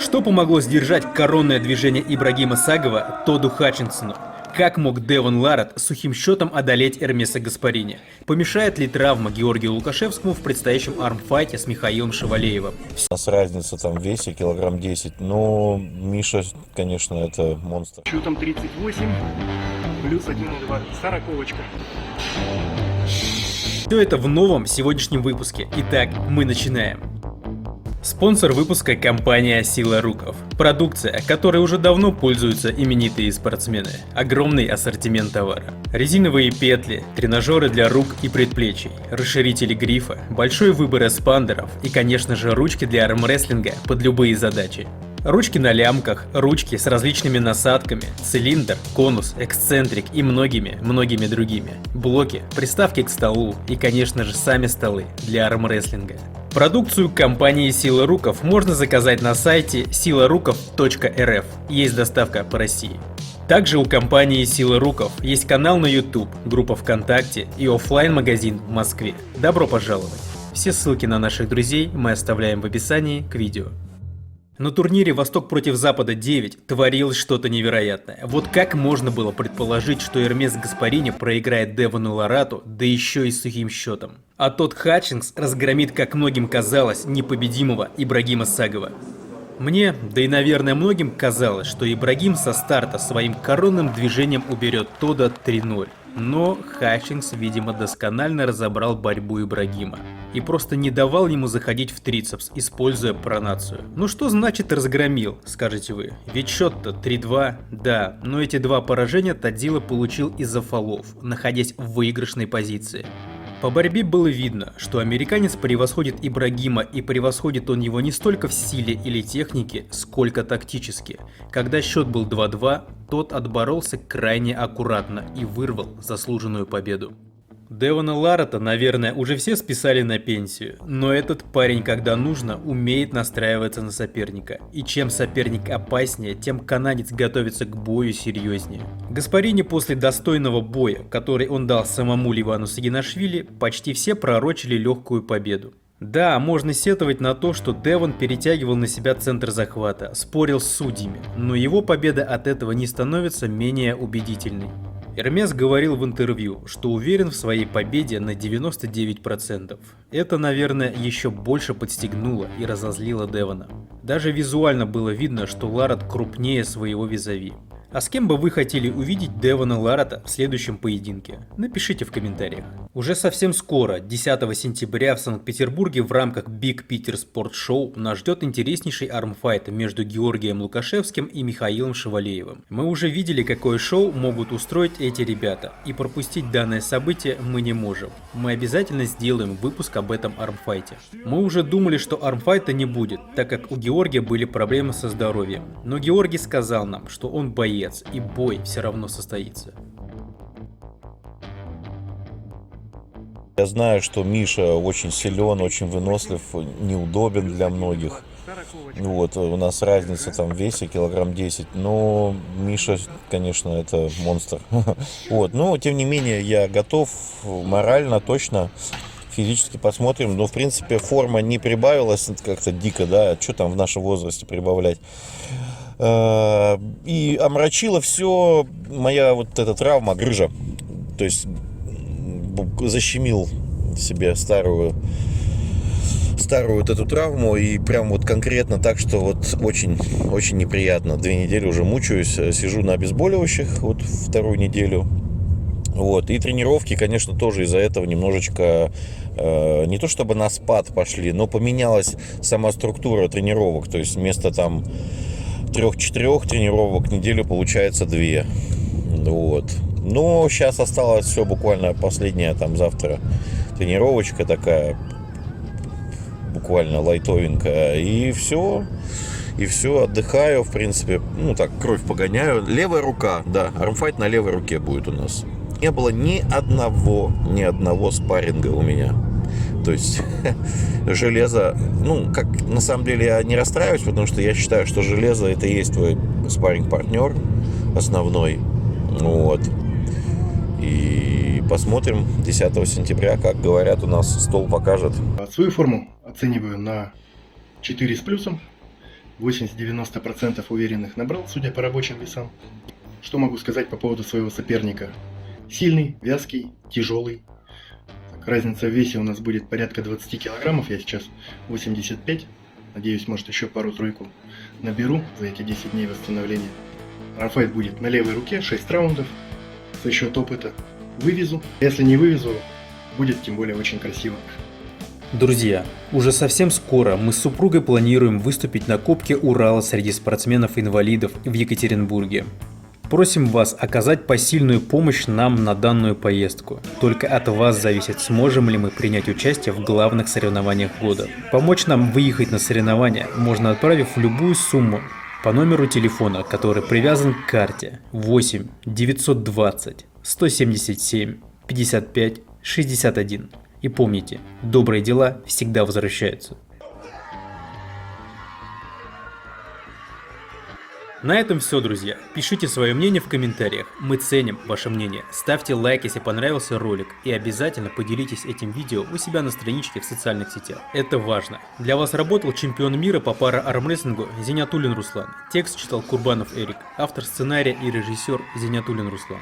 Что помогло сдержать коронное движение Ибрагима Сагова Тоду Хатчинсону? Как мог Девон Ларат сухим счетом одолеть Эрмеса Гаспарини? Помешает ли травма Георгию Лукашевскому в предстоящем армфайте с Михаилом Шевалеевым? У нас разница там в весе килограмм 10, но Миша, конечно, это монстр. Счетом 38 плюс 1,2. Сороковочка. Все это в новом сегодняшнем выпуске. Итак, мы начинаем. Спонсор выпуска – компания Сила Руков. Продукция, которой уже давно пользуются именитые спортсмены. Огромный ассортимент товара. Резиновые петли, тренажеры для рук и предплечий, расширители грифа, большой выбор эспандеров и, конечно же, ручки для армрестлинга под любые задачи. Ручки на лямках, ручки с различными насадками, цилиндр, конус, эксцентрик и многими другими. Блоки, приставки к столу и, конечно же, сами столы для армрестлинга. Продукцию компании Сила Руков можно заказать на сайте silarukov.rf. Есть доставка по России. Также у компании Сила Руков есть канал на YouTube, группа ВКонтакте и оффлайн-магазин в Москве. Добро пожаловать! Все ссылки на наших друзей мы оставляем в описании к видео. На турнире «Восток против Запада 9» творилось что-то невероятное. Вот как можно было предположить, что Эрмес Гаспарини проиграет Девону Ларату, да еще и с сухим счетом. А тот Хатчинс разгромит, как многим казалось, непобедимого Ибрагима Сагова. Мне, да и наверное многим казалось, что Ибрагим со старта своим коронным движением уберет Тода 3-0. Но Хатчинс, видимо, досконально разобрал борьбу Ибрагима и просто не давал ему заходить в трицепс, используя пронацию. Ну что значит разгромил, скажете вы? Ведь счет-то 3-2, да, но эти два поражения Тадзила получил из-за фолов, находясь в выигрышной позиции. По борьбе было видно, что американец превосходит Ибрагима, и превосходит он его не столько в силе или технике, сколько тактически. Когда счет был 2-2, тот отборолся крайне аккуратно и вырвал заслуженную победу. Девона Ларата, наверное, уже все списали на пенсию, но этот парень, когда нужно, умеет настраиваться на соперника. И чем соперник опаснее, тем канадец готовится к бою серьезнее. Гаспарини после достойного боя, который он дал самому Ливану Сагинашвили, почти все пророчили легкую победу. Да, можно сетовать на то, что Девон перетягивал на себя центр захвата, спорил с судьями, но его победа от этого не становится менее убедительной. Эрмес говорил в интервью, что уверен в своей победе на 99%. Это, наверное, еще больше подстегнуло и разозлило Девона. Даже визуально было видно, что Ларат крупнее своего визави. А с кем бы вы хотели увидеть Девона Ларата в следующем поединке? Напишите в комментариях. Уже совсем скоро, 10 сентября в Санкт-Петербурге в рамках Big Peter Sport Show нас ждет интереснейший армфайт между Георгием Лукашевским и Михаилом Шевалеевым. Мы уже видели, какое шоу могут устроить эти ребята, и пропустить данное событие мы не можем. Мы обязательно сделаем выпуск об этом армфайте. Мы уже думали, что армфайта не будет, так как у Георгия были проблемы со здоровьем. Но Георгий сказал нам, что он боец, и бой все равно состоится. Я знаю, что Миша очень силен, очень вынослив, неудобен для многих. Вот, у нас разница там в весе килограмм 10, но Миша, конечно, это монстр. Вот, но тем не менее я готов морально, точно, физически посмотрим. Но в принципе форма не прибавилась как-то дико, да, что там в нашем возрасте прибавлять. И омрачила все моя вот эта травма, грыжа. То есть защемил себе старую вот эту травму, и прям вот конкретно так, что вот очень неприятно. 2 недели уже мучаюсь, сижу на обезболивающих вот вторую неделю. Вот. И тренировки, конечно, тоже из-за этого немножечко не то чтобы на спад пошли, но поменялась сама структура тренировок. То есть вместо там 3-4 тренировок в неделю получается 2. Вот. Но сейчас осталось все буквально последняя, там завтра тренировочка такая, буквально лайтовенькая, и все, отдыхаю, в принципе, ну так, кровь погоняю. Левая рука, да, армфайт на левой руке будет у нас. Не было ни одного спарринга у меня. То есть железо, ну, как на самом деле я не расстраиваюсь, потому что я считаю, что железо это и есть твой спарринг-партнер основной. Вот. И посмотрим 10 сентября, как говорят, у нас стол покажет. Свою форму оцениваю на 4 с плюсом. 80-90% уверенных набрал, судя по рабочим весам. Что могу сказать по поводу своего соперника? Сильный, вязкий, тяжелый. Так, разница в весе у нас будет порядка 20 килограммов, я сейчас 85. Надеюсь, может еще пару-тройку наберу за эти 10 дней восстановления. Ранфайт будет на левой руке, 6 раундов. За счет опыта вывезу. Если не вывезу, будет тем более очень красиво. Друзья, уже совсем скоро мы с супругой планируем выступить на Кубке Урала среди спортсменов-инвалидов в Екатеринбурге. Просим вас оказать посильную помощь нам на данную поездку. Только от вас зависит, сможем ли мы принять участие в главных соревнованиях года. Помочь нам выехать на соревнования можно, отправив любую сумму по номеру телефона, который привязан к карте 8 920 177 55 61. И помните, добрые дела всегда возвращаются. На этом все, друзья. Пишите свое мнение в комментариях. Мы ценим ваше мнение. Ставьте лайк, если понравился ролик. И обязательно поделитесь этим видео у себя на страничке в социальных сетях. Это важно. Для вас работал чемпион мира по пара-армрестлингу Зинятуллин Руслан. Текст читал Курбанов Эрик. Автор сценария и режиссер Зинятуллин Руслан.